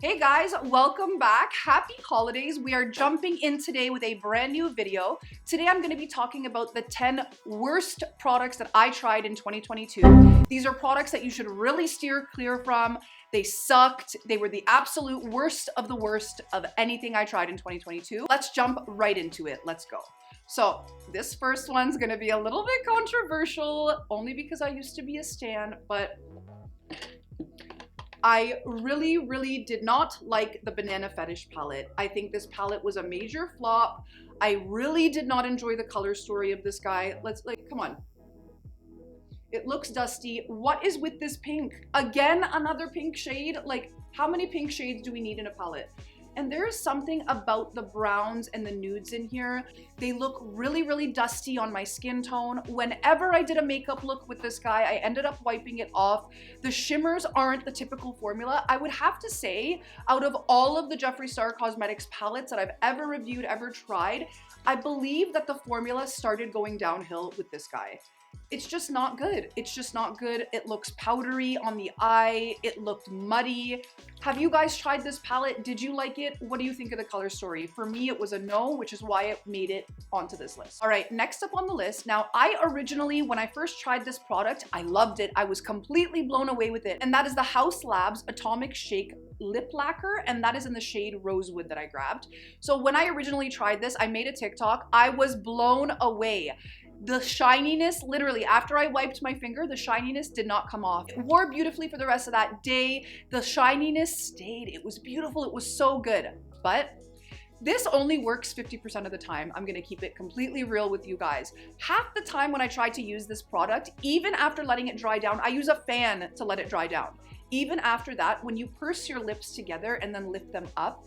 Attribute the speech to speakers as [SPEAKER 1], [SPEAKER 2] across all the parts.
[SPEAKER 1] Hey guys, welcome back. Happy holidays. We are jumping in today with a brand new video. Today I'm going to be talking about the 10 worst products that I tried in 2022. These are products that you should really steer clear from. They sucked. They were the absolute worst of anything I tried in 2022. Let's jump right into it. Let's go. So this first one's going to be a little bit controversial, only because I used to be a stan, but I really did not like the Banana Fetish palette. I think this palette was a major flop. I really did not enjoy the color story of this guy. Come on. It looks dusty. What is with this pink? Again, another pink shade? Like, how many pink shades do we need in a palette? And there is something about the browns and the nudes in here. They look really dusty on my skin tone. Whenever I did a makeup look with this guy, I ended up wiping it off. The shimmers aren't the typical formula. I would have to say, out of all of the Jeffree Star Cosmetics palettes that I've ever reviewed, ever tried, I believe that the formula started going downhill with this guy. It's just not good. It's just not good. It looks powdery on the eye. It looked muddy. Have you guys tried this palette? Did you like it? What do you think of the color story? For me, it was a no, which is why it made it onto this list. All right, next up on the list. Now, I originally, when I first tried this product, I loved it. I was completely blown away with it. And that is the Haus Labs Atomic Shake lip lacquer, and that is in the shade Rosewood that I grabbed. So when I originally tried this, I made a TikTok. I was blown away. The shininess, literally, after I wiped my finger, the shininess did not come off. It wore beautifully for the rest of that day. The shininess stayed. It was beautiful. It was so good. But this only works 50% of the time. I'm gonna keep it completely real with you guys. Half the time when I try to use this product, even after letting it dry down, I use a fan to let it dry down. Even after that, when you purse your lips together and then lift them up,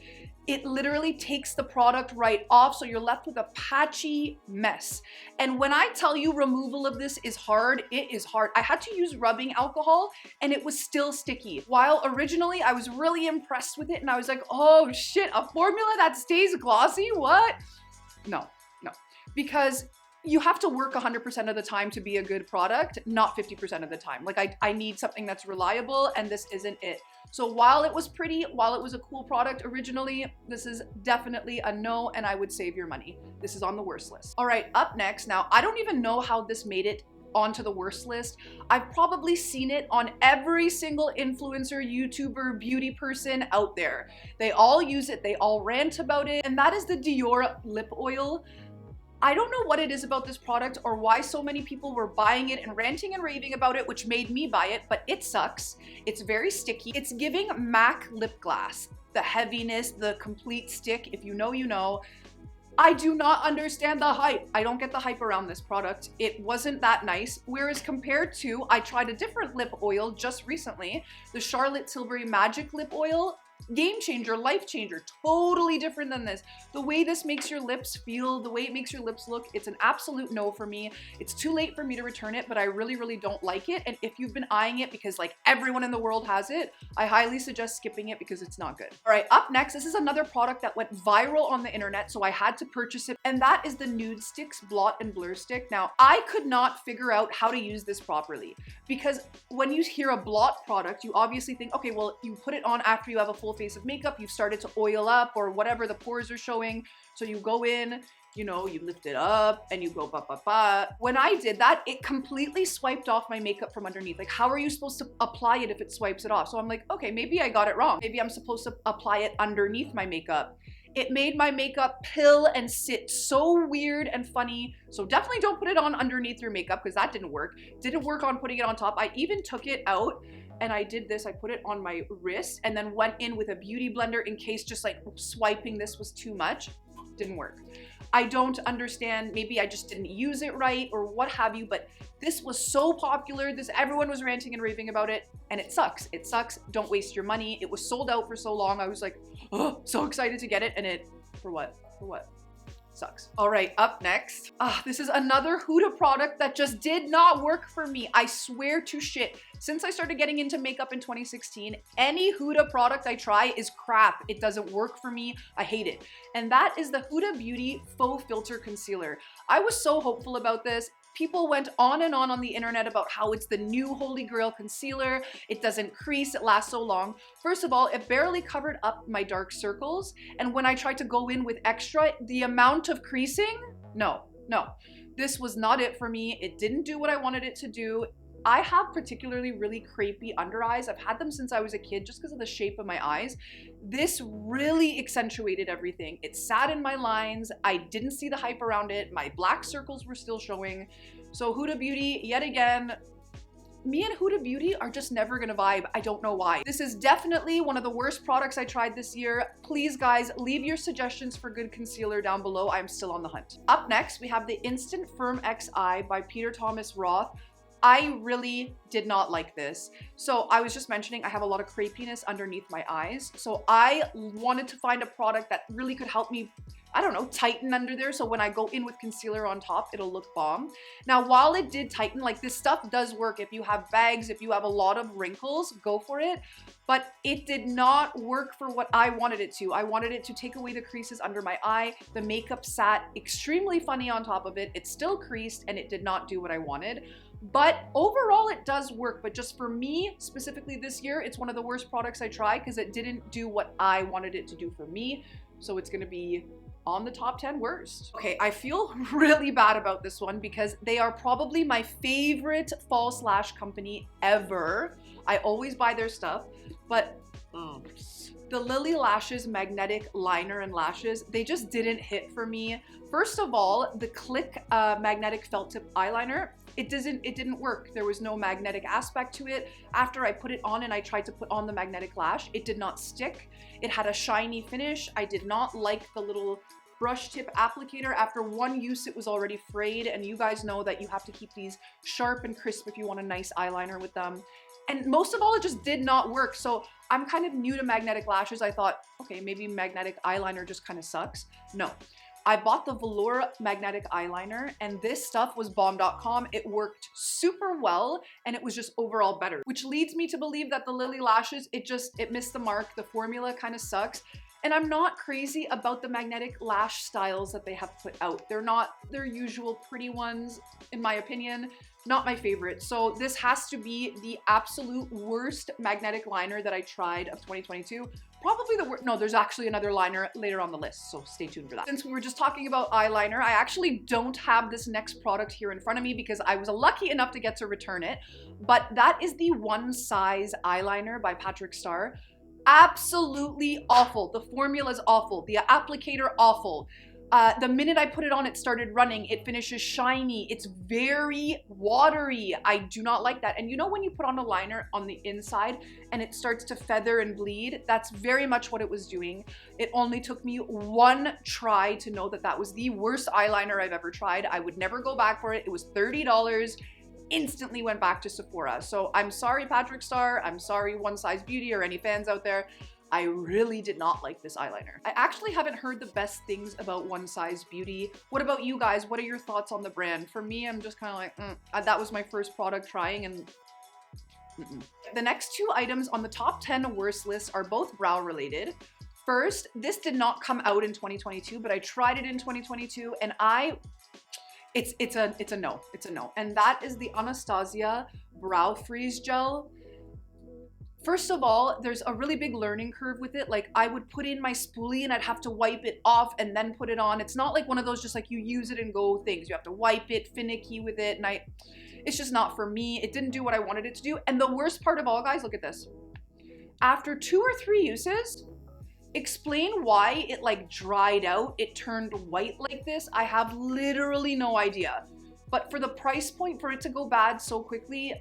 [SPEAKER 1] it literally takes the product right off, so you're left with a patchy mess. And when I tell you removal of this is hard, it is hard. I had to use rubbing alcohol and it was still sticky. While originally I was really impressed with it and I was like, oh shit, a formula that stays glossy? What? No. Because you have to work 100% of the time to be a good product, not 50% of the time. Like I need something that's reliable, and this isn't it. So while it was pretty, while it was a cool product originally, this is definitely a no, and I would save your money. This is on the worst list. All right, up next. Now, I don't even know how this made it onto the worst list. I've probably seen it on every single influencer, YouTuber, beauty person out there. They all use it, they all rant about it, and that is the Dior lip oil. I don't know what it is about this product or why so many people were buying it and ranting and raving about it, which made me buy it, but it sucks. It's very sticky. It's giving MAC lip gloss. The heaviness, the complete stick, if you know, you know. I do not understand the hype. I don't get the hype around this product. It wasn't that nice. Whereas compared to, I tried a different lip oil just recently, the Charlotte Tilbury Magic Lip Oil. Game changer, life changer, totally different than this. The way this makes your lips feel, the way it makes your lips look, it's an absolute no for me. It's too late for me to return it, but I really don't like it. And if you've been eyeing it because like everyone in the world has it, I highly suggest skipping it because it's not good. All right, up next, this is another product that went viral on the internet, so I had to purchase it, and that is the Nudestix Blot and Blur Stick. Now, I could not figure out how to use this properly because when you hear a blot product, you obviously think, okay, well, you put it on after you have a full face of makeup, you've started to oil up or whatever, the pores are showing. So you go in, you know, you lift it up and you go ba. When I did that, it completely swiped off my makeup from underneath. Like, how are you supposed to apply it if it swipes it off? So I'm like, okay, maybe I got it wrong. Maybe I'm supposed to apply it underneath my makeup. It made my makeup pill and sit so weird and funny. So definitely don't put it on underneath your makeup because that didn't work. Didn't work on putting it on top. I even took it out and I did this. I put it on my wrist and then went in with a beauty blender in case just like swiping this was too much. Didn't work. I don't understand. Maybe I just didn't use it right or what have you, but this was so popular. Everyone was ranting and raving about it, and it sucks. It sucks. Don't waste your money. It was sold out for so long. I was like, oh, so excited to get it, and for what? Sucks. All right, up next. This is another Huda product that just did not work for me. I swear to shit. Since I started getting into makeup in 2016, any Huda product I try is crap. It doesn't work for me. I hate it. And that is the Huda Beauty Faux Filter Concealer. I was so hopeful about this. People went on and on the internet about how it's the new holy grail concealer. It doesn't crease, it lasts so long. First of all, it barely covered up my dark circles. And when I tried to go in with extra, the amount of creasing, no. This was not it for me. It didn't do what I wanted it to do. I have particularly really crepey under eyes. I've had them since I was a kid just because of the shape of my eyes. This really accentuated everything. It sat in my lines. I didn't see the hype around it. My black circles were still showing. So Huda Beauty, yet again, me and Huda Beauty are just never gonna vibe. I don't know why. This is definitely one of the worst products I tried this year. Please guys, leave your suggestions for good concealer down below. I'm still on the hunt. Up next, we have the Instant Firm XI by Peter Thomas Roth. I really did not like this. So I was just mentioning I have a lot of crepiness underneath my eyes. So I wanted to find a product that really could help me, I don't know, tighten under there. So when I go in with concealer on top, it'll look bomb. Now, while it did tighten, like this stuff does work. If you have bags, if you have a lot of wrinkles, go for it. But it did not work for what I wanted it to. I wanted it to take away the creases under my eye. The makeup sat extremely funny on top of it. It still creased and it did not do what I wanted. But overall, it does work. But just for me, specifically this year, it's one of the worst products I tried because it didn't do what I wanted it to do for me. So it's gonna be on the top 10 worst. Okay, I feel really bad about this one because they are probably my favorite false lash company ever. I always buy their stuff, but the Lilly Lashes magnetic liner and lashes, they just didn't hit for me. First of all, the Click magnetic felt tip eyeliner, it didn't work. There was no magnetic aspect to it. After I put it on and I tried to put on the magnetic lash, it did not stick. It had a shiny finish. I did not like the little brush tip applicator. After one use, it was already frayed, and you guys know that you have to keep these sharp and crisp if you want a nice eyeliner with them. And most of all, it just did not work. So I'm kind of new to magnetic lashes. I thought, okay, maybe magnetic eyeliner just kind of sucks. No. I bought the Velour magnetic eyeliner, and this stuff was bomb.com. It worked super well, and it was just overall better, which leads me to believe that the Lilly lashes, it missed the mark. The formula kind of sucks. And I'm not crazy about the magnetic lash styles that they have put out. They're not their usual pretty ones, in my opinion. Not my favorite. So this has to be the absolute worst magnetic liner that I tried of 2022. Probably the worst. No, there's actually another liner later on the list, so stay tuned for that. Since we were just talking about eyeliner, I actually don't have this next product here in front of me because I was lucky enough to get to return it. But that is the One Size eyeliner by Patrick Star. Absolutely awful. The formula is awful. The applicator, awful. The minute I put it on, it started running. It finishes shiny. It's very watery. I do not like that. And you know when you put on a liner on the inside and it starts to feather and bleed? That's very much what it was doing. It only took me one try to know that that was the worst eyeliner I've ever tried. I would never go back for it. It was $30. Instantly went back to Sephora. So I'm sorry, Patrick Star. I'm sorry, One Size Beauty or any fans out there. I really did not like this eyeliner. I actually haven't heard the best things about One Size Beauty. What about you guys? What are your thoughts on the brand? For me, I'm just kind of like, that was my first product trying and The next two items on the top 10 worst list are both brow related. First, this did not come out in 2022, but I tried it in 2022 and it's a no. And that is the Anastasia Brow Freeze Gel. First of all, there's a really big learning curve with it. Like I would put in my spoolie and I'd have to wipe it off and then put it on. It's not like one of those just like you use it and go things. You have to wipe it, finicky with it, and it's just not for me. It didn't do what I wanted it to do. And the worst part of all, guys, look at this. After 2 or 3 uses, explain why it like dried out, it turned white like this. I have literally no idea. But for the price point, for it to go bad so quickly,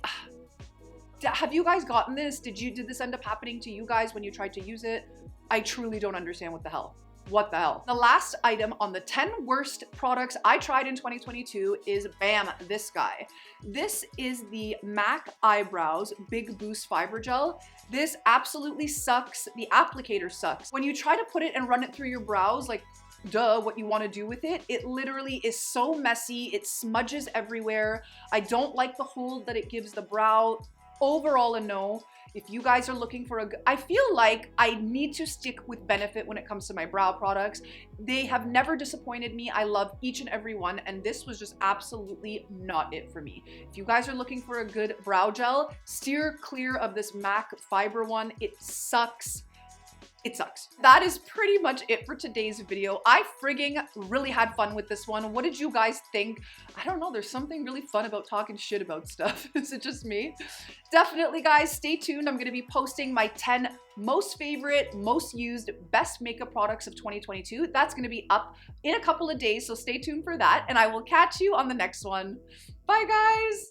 [SPEAKER 1] have you guys gotten this? Did this end up happening to you guys when you tried to use it? I truly don't understand what the hell. What the hell? The last item on the 10 worst products I tried in 2022 is, bam, this guy. This is the MAC Eyebrows Big Boost Fiber Gel. This absolutely sucks. The applicator sucks. When you try to put it and run it through your brows, like, duh, what you want to do with it, it literally is so messy. It smudges everywhere. I don't like the hold that it gives the brow. overall a no. If you guys are looking for I feel like I need to stick with Benefit when it comes to my brow products. They have never disappointed me. I love each and every one, and this was just absolutely not it for me. If you guys are looking for a good brow gel, steer clear of this MAC fiber one. It sucks. It sucks. That is pretty much it for today's video. I frigging really had fun with this one. What did you guys think? I don't know, there's something really fun about talking shit about stuff. Is it just me? Definitely, guys, stay tuned. I'm gonna be posting my 10 most favorite, most used, best makeup products of 2022. That's gonna be up in a couple of days, so stay tuned for that, and I will catch you on the next one. Bye, guys!